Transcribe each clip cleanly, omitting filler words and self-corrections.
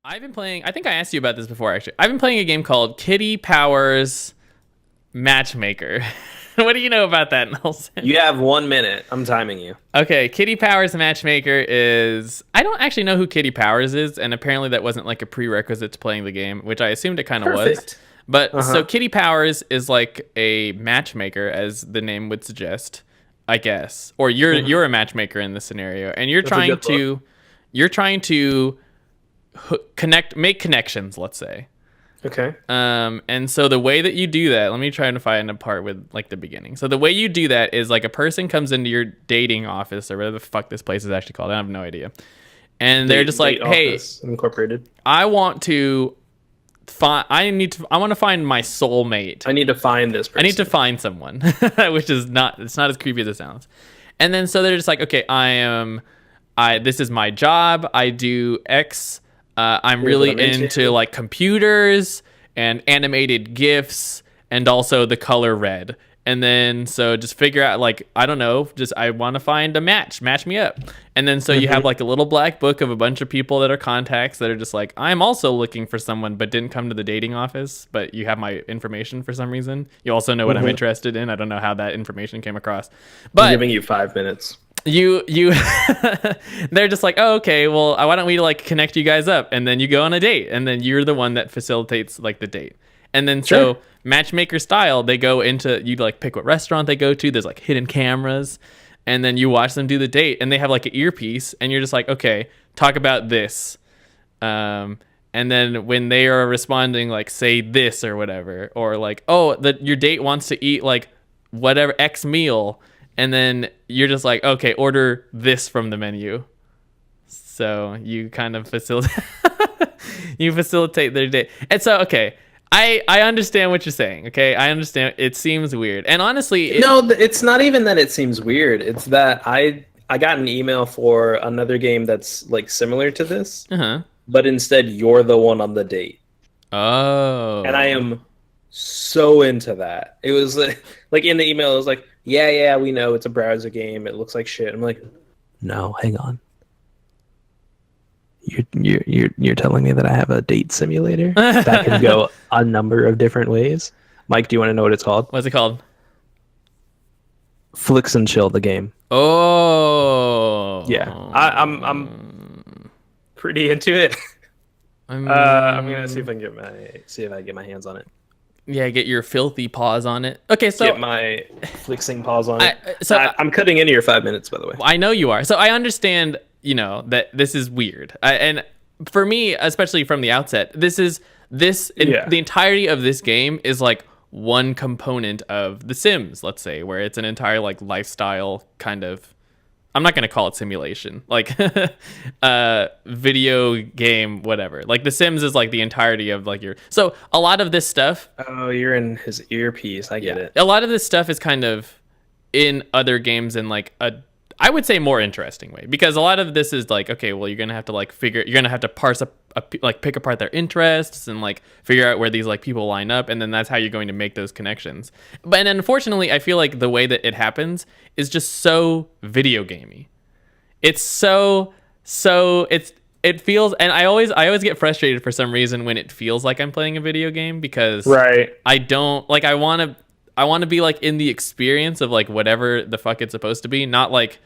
I've been playing. I think I asked you about this before. Actually, I've been playing a game called Kitty Powers Matchmaker. What do you know about that, Nelson? You have 1 minute. I'm timing you. Okay, Kitty Powers Matchmaker is. I don't actually know who Kitty Powers is, and apparently that wasn't like a prerequisite to playing the game, which I assumed it kind of was. Perfect. But so Uh-huh. Kitty Powers is like a matchmaker, as the name would suggest, I guess. Or you're a matchmaker in this scenario, and That's a good look. you're trying to make connections, let's say. Okay. And so the way that you do that, let me try to find a part with like the beginning. So the way you do that is like a person comes into your dating office or whatever the fuck this place is actually called. I have no idea. And they're just like, Date "Hey, Office Incorporated. I want to I want to find my soulmate. I need to find this person. I need to find someone," which is not it's not as creepy as it sounds. And then so they're just like, "Okay, I this is my job. I do X. I'm Here's really what I'm into." into like computers and animated GIFs and also the color red." And then so just figure out like I don't know, just I want to find a match me up. And then so you have like a little black book of a bunch of people that are contacts that are just like, I'm also looking for someone but didn't come to the dating office, but you have my information for some reason. You also know what I'm interested in. I don't know how that information came across. I'm But giving you 5 minutes. you they're just like, "Oh, okay, well, why don't we like connect you guys up?" And then you go on a date, and then you're the one that facilitates like the date. And then Sure. so matchmaker style, they go into you like pick what restaurant they go to. There's like hidden cameras, and then you watch them do the date, and they have like an earpiece, and you're just like, "Okay, talk about this." And then when they are responding, like say this or whatever, or like, "Oh, that your date wants to eat like whatever X meal." And then you're just like, "Okay, order this from the menu." So you kind of facilitate you facilitate their date. And so okay, I understand what you're saying. Okay, I understand. It seems weird, and honestly, No, it's not even that it seems weird. It's that I got an email for another game that's like similar to this, uh-huh. but instead you're the one on the date. Oh, And I am so into that. It was like in the email, it was like, yeah, we know it's a browser game. It looks like shit. I'm like, no, hang on. You're telling me that I have a date simulator that can go a number of different ways. Mike, do you want to know what it's called? What's it called? Flicks and Chill, the game. Oh, Yeah, I'm pretty into it. I'm gonna see if I can get my hands on it. Yeah, get your filthy paws on it. Okay, so Get my flixing paws on it. so I'm cutting into your 5 minutes, by the way. I know you are. So I understand, that this is weird. And for me, especially from the outset, the entirety of this game is like one component of The Sims, let's say, where it's an entire like lifestyle kind of. I'm not going to call it simulation, like video game, whatever. Like The Sims is like the entirety of like your. So a lot of this stuff, Oh, you're in his earpiece. I get it. a lot of this stuff is kind of in other games in like I would say more interesting way, because a lot of this is like, okay, well, you're gonna have to like you're gonna have to parse up like pick apart their interests and like figure out where these like people line up, and then that's how you're going to make those connections. But and unfortunately, I feel like the way that it happens is just so video gamey. It's it feels, and I always get frustrated for some reason when it feels like I'm playing a video game, because Right. I don't like I want to be like in the experience of like whatever the fuck it's supposed to be, not like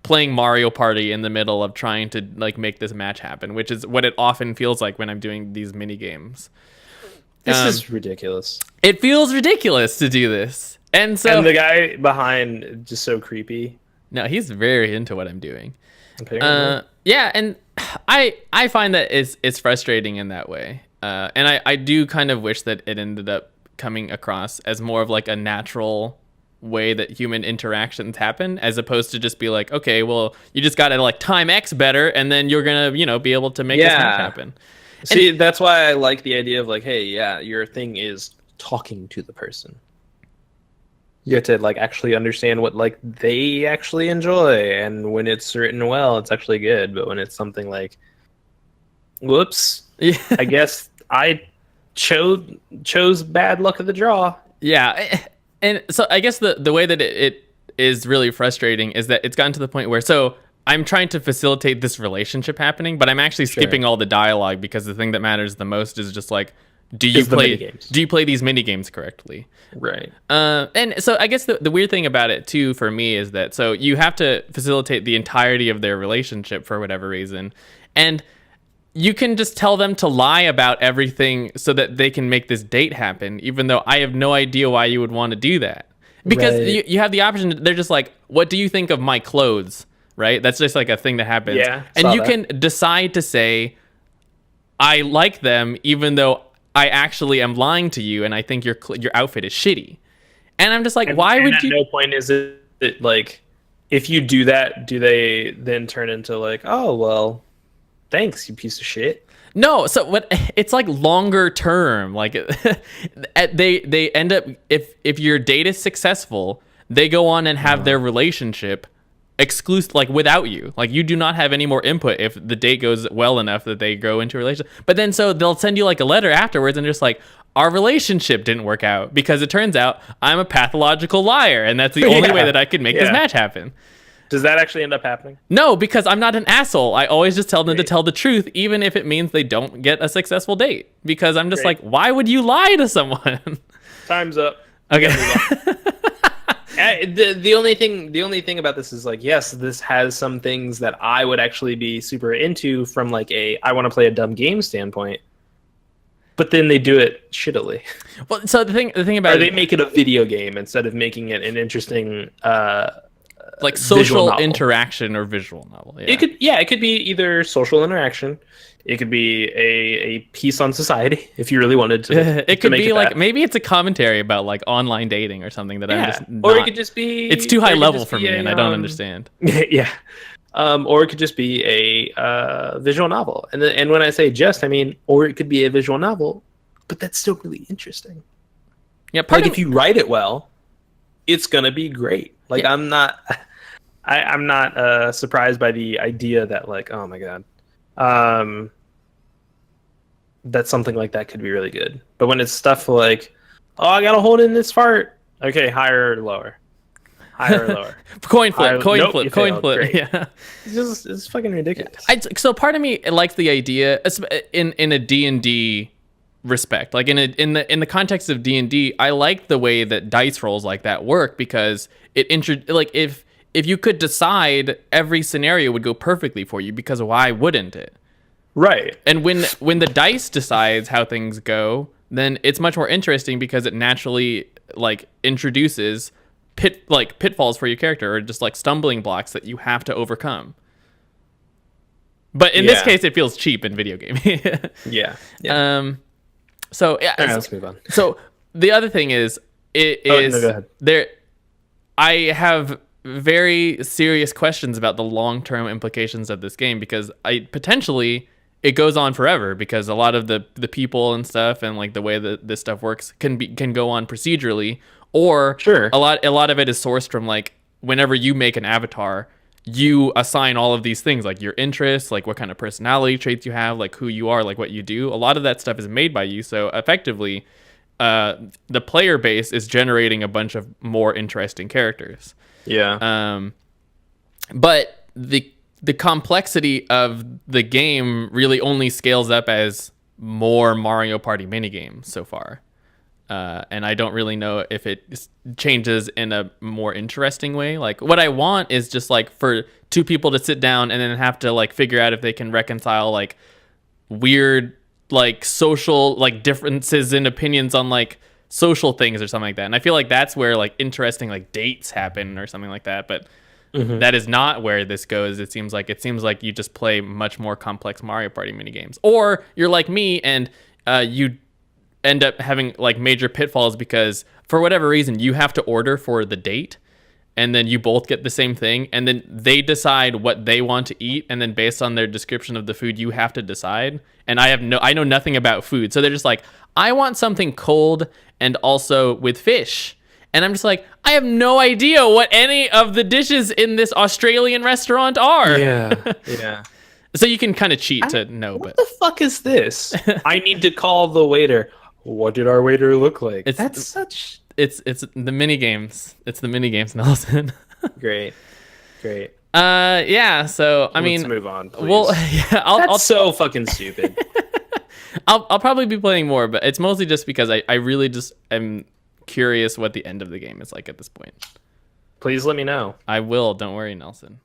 playing Mario Party in the middle of trying to like make this match happen, which is what it often feels like when I'm doing these mini games. This is ridiculous. It feels ridiculous to do this. And so And the guy behind just so creepy. no, he's very into what I'm doing. Apparently. Yeah, and I find that it's frustrating in that way. And I do kind of wish that it ended up coming across as more of like a natural way that human interactions happen, as opposed to just be like, okay, well, you just got to like time X better, and then you're gonna be able to make this match happen. See, that's why I like the idea of like, hey, yeah, your thing is talking to the person. You have to like actually understand what like they actually enjoy, and when it's written well, it's actually good. But when it's something like, whoops, Yeah. I guess I chose bad luck of the draw. Yeah, and so I guess the way that it is really frustrating is that it's gotten to the point where, so I'm trying to facilitate this relationship happening, but I'm actually skipping all the dialogue because the thing that matters the most is just like, do you play these mini games correctly? Right. And so I guess the weird thing about it too for me is that so you have to facilitate the entirety of their relationship for whatever reason, and you can just tell them to lie about everything so that they can make this date happen, even though I have no idea why you would want to do that. Because you have the option. They're just like, what do you think of my clothes? Right? That's just like a thing that happens. Yeah, and you can decide to say, I like them, even though I actually am lying to you and I think your outfit is shitty. And I'm just like, why would you? At no point is it like, if you do that, do they then turn into like, oh, well, thanks, you piece of shit? No, so what? It's like longer term. Like they end up if your date is successful, they go on and have their relationship exclusive, like without you. Like you do not have any more input if the date goes well enough that they go into a relationship. But then so they'll send you like a letter afterwards and just like, our relationship didn't work out because it turns out I'm a pathological liar and that's the only way that I could make this match happen. Does that actually end up happening? No, because I'm not an asshole. I always just tell them to tell the truth, even if it means they don't get a successful date. Because I'm just like, why would you lie to someone? Time's up. Okay. The only thing about this is like, yes, this has some things that I would actually be super into from like I want to play a dumb game standpoint. But then they do it shittily. Well, so the thing about they make it a video game instead of making it an interesting like social interaction or visual novel. Yeah. It could be either social interaction. It could be a piece on society if you really wanted to. It could be like maybe it's a commentary about like online dating or something that I'm just not, or it could just be it's too high level for me and I don't understand. Yeah. Or it could just be a visual novel. And when I say just, I mean, or it could be a visual novel, but that's still really interesting. Yeah, if you write it well, it's gonna be great. Like I'm not surprised by the idea that like, oh my god, that something like that could be really good. But when it's stuff like, oh, I gotta hold in this fart. Okay, higher or lower. Higher or lower. coin flip. Great. Yeah, it's fucking ridiculous. So part of me likes the idea in a D&D respect, like in the context of D&D, I like the way that dice rolls like that work because like if you could decide, every scenario would go perfectly for you because why wouldn't it? Right. And when the dice decides how things go, then it's much more interesting because it naturally like introduces pitfalls for your character or just like stumbling blocks that you have to overcome. But in this case, it feels cheap in video game. Yeah. So yeah. All right, let's move on. So the other thing is, go ahead. I have very serious questions about the long-term implications of this game because potentially it goes on forever because a lot of the people and stuff and like the way that this stuff works can go on procedurally. Or a lot of it is sourced from like whenever you make an avatar, you assign all of these things like your interests, like what kind of personality traits you have, like who you are, like what you do. A lot of that stuff is made by you. So effectively, the player base is generating a bunch of more interesting characters. Yeah. But the complexity of the game really only scales up as more Mario Party minigames so far. And I don't really know if it changes in a more interesting way. Like what I want is just like for two people to sit down and then have to like figure out if they can reconcile like weird like social like differences in opinions on like social things or something like that. And I feel like that's where like interesting like dates happen or something like that. But that is not where this goes. It seems like you just play much more complex Mario Party minigames, or you're like me and you end up having like major pitfalls because for whatever reason you have to order for the date and then you both get the same thing and then they decide what they want to eat and then based on their description of the food you have to decide, and I know nothing about food, so they're just like, I want something cold and also with fish, and I'm just like, I have no idea what any of the dishes in this Australian restaurant are. Yeah. So you can kind of cheat to know, what the fuck is this? I need to call the waiter. What did our waiter look like? It's the mini games. It's the mini games, Nelson. Great. Yeah. So I mean, let's move on, please. well, yeah, That's so fucking stupid. I'll probably be playing more, but it's mostly just because I really just am curious what the end of the game is like at this point. Please let me know. I will. Don't worry, Nelson.